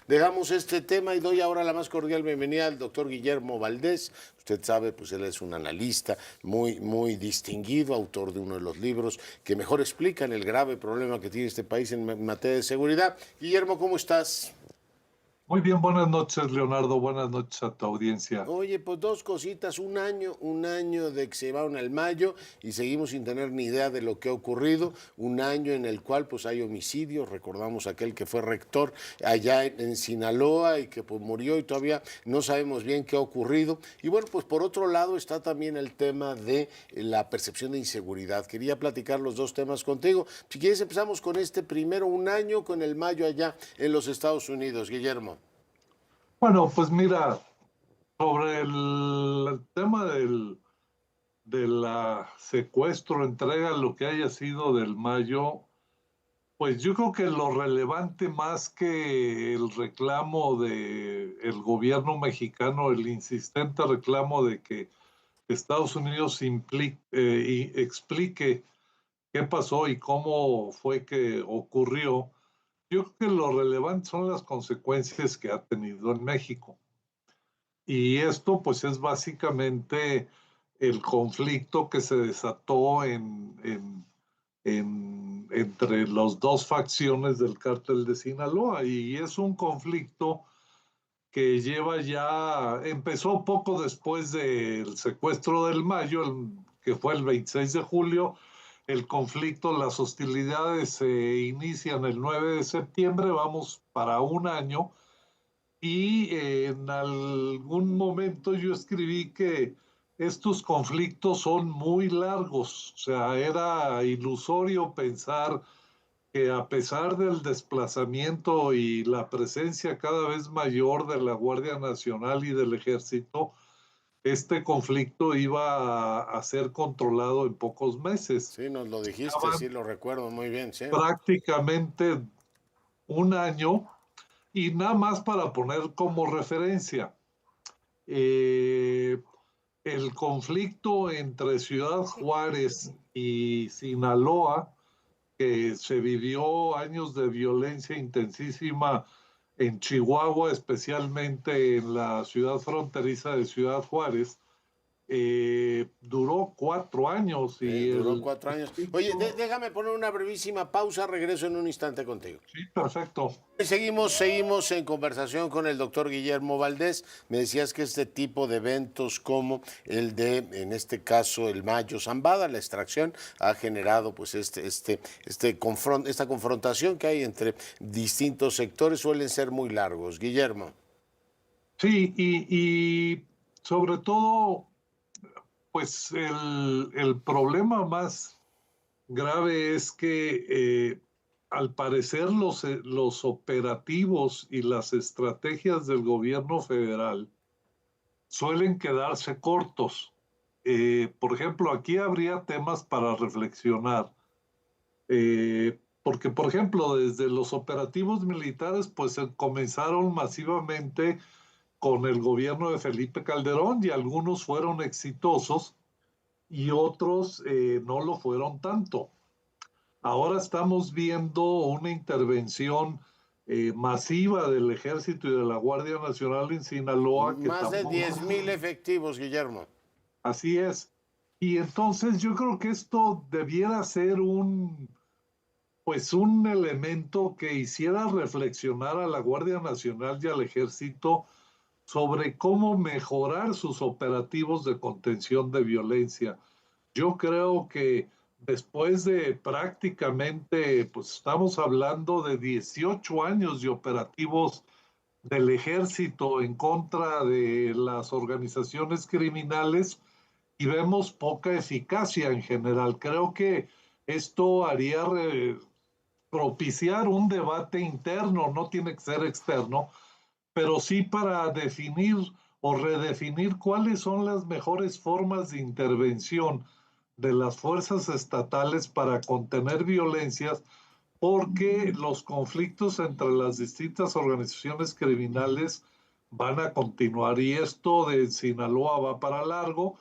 Dejamos este tema y doy ahora la más cordial bienvenida al doctor Guillermo Valdés. Usted sabe, pues él es un analista muy distinguido, autor de uno de los libros que mejor explican el grave problema que tiene este país en materia de seguridad. Guillermo, ¿cómo estás? Muy bien, buenas noches, Leonardo. Buenas noches a tu audiencia. Oye, pues dos cositas, un año de que se llevaron al Mayo y seguimos sin tener ni idea de lo que ha ocurrido, un año en el cual pues hay homicidios, recordamos aquel que fue rector allá en Sinaloa y que pues murió y todavía no sabemos bien qué ha ocurrido. Y bueno, pues por otro lado está también el tema de la percepción de inseguridad. Quería platicar los dos temas contigo. Si quieres empezamos con este primero, un año con el Mayo allá en los Estados Unidos, Guillermo. Bueno, pues mira, sobre el tema de la secuestro, entrega, lo que haya sido del Mayo, pues yo creo que lo relevante más que el reclamo del gobierno mexicano, el insistente reclamo de que Estados Unidos y explique qué pasó y cómo fue que ocurrió. Yo creo que lo relevante son las consecuencias que ha tenido en México. Y esto pues es básicamente el conflicto que se desató entre las dos facciones del cártel de Sinaloa. Y es un conflicto que empezó poco después del secuestro del Mayo, que fue el 26 de julio. El conflicto, las hostilidades se inician el 9 de septiembre, vamos para un año, y en algún momento yo escribí que estos conflictos son muy largos, o sea, era ilusorio pensar que a pesar del desplazamiento y la presencia cada vez mayor de la Guardia Nacional y del Ejército, este conflicto iba a ser controlado en pocos meses. Sí, nos lo dijiste, Llevaban sí, lo recuerdo muy bien, sí. prácticamente un año y nada más para poner como referencia. eh, el conflicto entre Ciudad Juárez y Sinaloa, que se vivió años de violencia intensísima en Chihuahua, especialmente en la ciudad fronteriza de Ciudad Juárez, duró 4 años y Duró el 4 años. Oye, conflicto... déjame poner una brevísima pausa, regreso en un instante contigo. Sí, perfecto. Seguimos en conversación con el doctor Guillermo Valdés. Me decías que este tipo de eventos como el de, en este caso, el Mayo Zambada, la extracción, ha generado pues esta confrontación que hay entre distintos sectores, suelen ser muy largos. Guillermo. Sí, y sobre todo, pues el problema más grave es que al parecer los operativos y las estrategias del gobierno federal suelen quedarse cortos. Por ejemplo, aquí habría temas para reflexionar, porque, por ejemplo, desde los operativos militares, pues comenzaron masivamente con el gobierno de Felipe Calderón y algunos fueron exitosos y otros no lo fueron tanto. Ahora estamos viendo una intervención masiva del Ejército y de la Guardia Nacional en Sinaloa que Más de tampoco... 10,000 efectivos, Guillermo. Así es. Y entonces yo creo que esto debiera ser pues un elemento que hiciera reflexionar a la Guardia Nacional y al Ejército sobre cómo mejorar sus operativos de contención de violencia. Yo creo que después de prácticamente, pues estamos hablando de 18 años de operativos del ejército en contra de las organizaciones criminales y vemos poca eficacia en general. Creo que esto haría propiciar un debate interno, no tiene que ser externo, pero sí para definir o redefinir cuáles son las mejores formas de intervención de las fuerzas estatales para contener violencias, porque los conflictos entre las distintas organizaciones criminales van a continuar y esto de Sinaloa va para largo.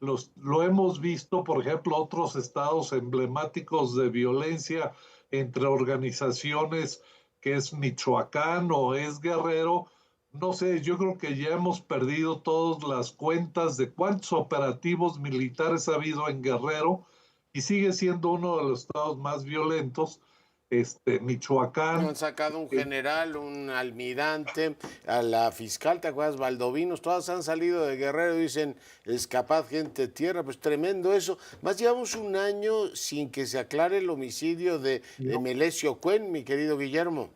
Lo hemos visto, por ejemplo, otros estados emblemáticos de violencia entre organizaciones que es Michoacán o es Guerrero. No sé, yo creo que ya hemos perdido todas las cuentas de cuántos operativos militares ha habido en Guerrero y sigue siendo uno de los estados más violentos. Han Michoacán, sacado un eh, general, un almirante, a la fiscal, ¿te acuerdas? Valdovinos, todas han salido de Guerrero, dicen, es capaz gente de tierra, pues tremendo eso. Más llevamos un año sin que se aclare el homicidio de no. Melesio Cuen, mi querido Guillermo.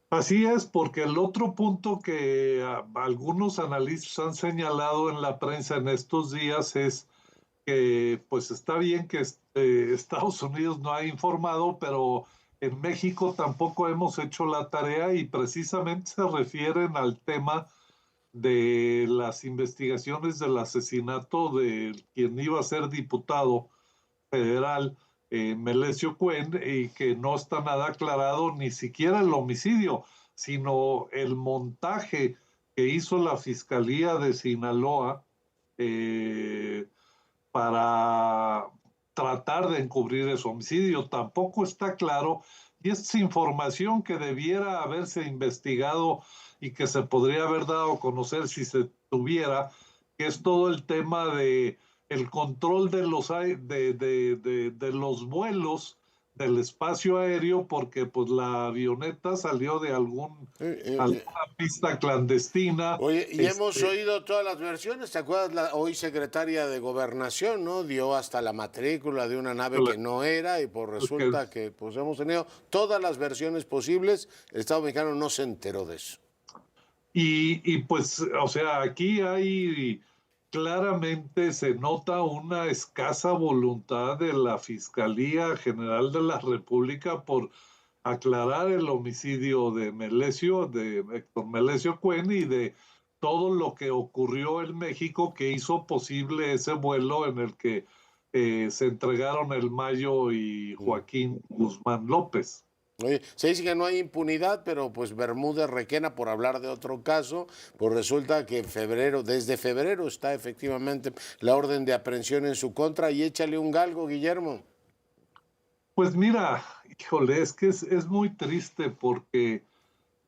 Así es, porque el otro punto que algunos analistas han señalado en la prensa en estos días es que pues está bien que Estados Unidos no ha informado, pero en México tampoco hemos hecho la tarea y precisamente se refieren al tema de las investigaciones del asesinato de quien iba a ser diputado federal, Melesio Cuen, y que no está nada aclarado ni siquiera el homicidio, sino el montaje que hizo la Fiscalía de Sinaloa eh, para tratar de encubrir ese homicidio. Tampoco está claro, y es información que debiera haberse investigado y que se podría haber dado a conocer si se tuviera, que es todo el tema de el control de de los vuelos del espacio aéreo, porque pues la avioneta salió de alguna pista clandestina. Oye, y hemos oído todas las versiones. ¿Te acuerdas? La hoy secretaria de Gobernación, ¿no? Dio hasta la matrícula de una nave que no era y pues Que resulta que pues hemos tenido todas las versiones posibles. El Estado mexicano no se enteró de eso. Y pues, o sea, aquí hay claramente se nota una escasa voluntad de la Fiscalía General de la República por aclarar el homicidio de Melesio, de Héctor Melesio Cuen y de todo lo que ocurrió en México que hizo posible ese vuelo en el que se entregaron el Mayo y Joaquín Guzmán López. Oye, se dice que no hay impunidad, pero pues Bermúdez Requena, por hablar de otro caso, pues resulta que en febrero, desde febrero está efectivamente la orden de aprehensión en su contra y échale un galgo, Guillermo. Pues mira, híjole, es que es muy triste porque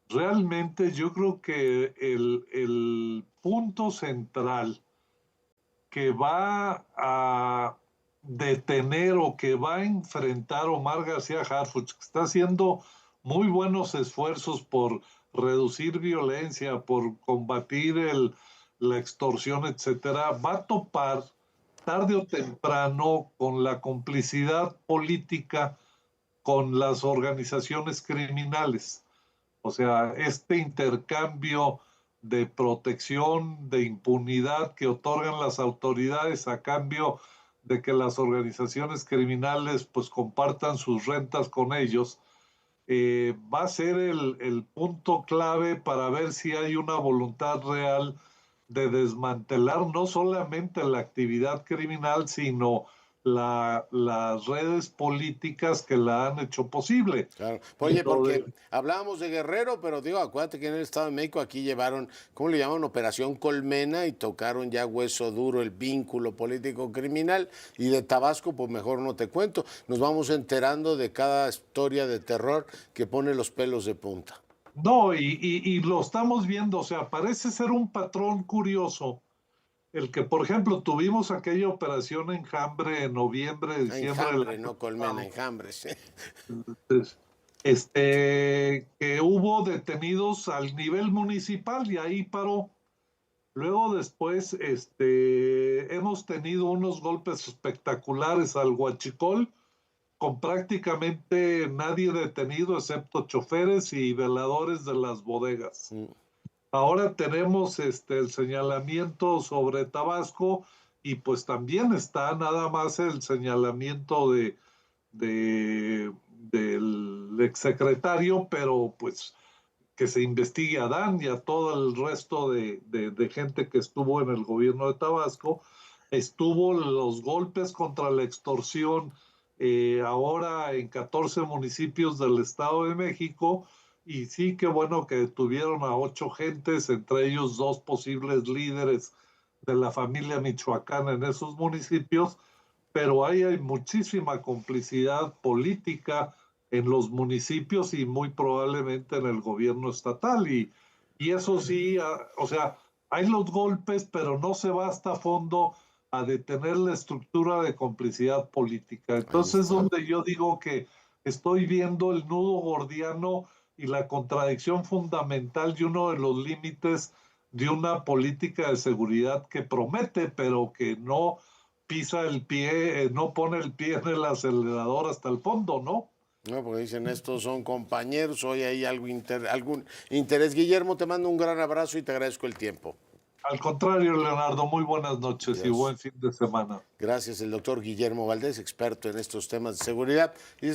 realmente yo creo que el punto central que va a detener o que va a enfrentar Omar García Harfuch, que está haciendo muy buenos esfuerzos por reducir violencia, por combatir la extorsión, etcétera, va a topar tarde o temprano con la complicidad política con las organizaciones criminales. O sea, este intercambio de protección, de impunidad que otorgan las autoridades a cambio de que las organizaciones criminales pues compartan sus rentas con ellos, va a ser el punto clave para ver si hay una voluntad real de desmantelar no solamente la actividad criminal, sino las redes políticas que la han hecho posible. Claro. Y Oye, lo porque de, hablábamos de Guerrero, pero digo, acuérdate que en el Estado de México aquí llevaron, ¿cómo le llaman? Operación Colmena y tocaron ya hueso duro el vínculo político criminal. Y de Tabasco, pues mejor no te cuento. Nos vamos enterando de cada historia de terror que pone los pelos de punta. no, y lo estamos viendo, o sea, parece ser un patrón curioso. El que, por ejemplo, tuvimos aquella operación Enjambre en noviembre, diciembre del Enjambre, año no colmena, pasado, enjambres. pues, que hubo detenidos al nivel municipal y ahí paró. Luego después, hemos tenido unos golpes espectaculares al Huachicol, con prácticamente nadie detenido excepto choferes y veladores de las bodegas. Ahora tenemos el señalamiento sobre Tabasco y pues también está nada más el señalamiento del exsecretario, pero pues que se investigue a Dan y a todo el resto de gente que estuvo en el gobierno de Tabasco. Estuvo los golpes contra la extorsión ahora en 14 municipios del Estado de México. Y sí, qué bueno que detuvieron a 8 gentes, entre ellos 2 posibles líderes de la familia michoacana en esos municipios, pero ahí hay muchísima complicidad política en los municipios y muy probablemente en el gobierno estatal. Y eso sí, o sea, hay los golpes, pero no se va hasta fondo a detener la estructura de complicidad política. Ahí Entonces, está. donde yo digo que estoy viendo el nudo gordiano y la contradicción fundamental y uno de los límites de una política de seguridad que promete, pero que no pisa el pie, no pone el pie en el acelerador hasta el fondo, ¿no? No, porque dicen, estos son compañeros, hoy hay algún interés. Guillermo, te mando un gran abrazo y te agradezco el tiempo. Al contrario, Leonardo, muy buenas noches y Adiós. buen fin de semana. Gracias, el doctor Guillermo Valdés, experto en estos temas de seguridad.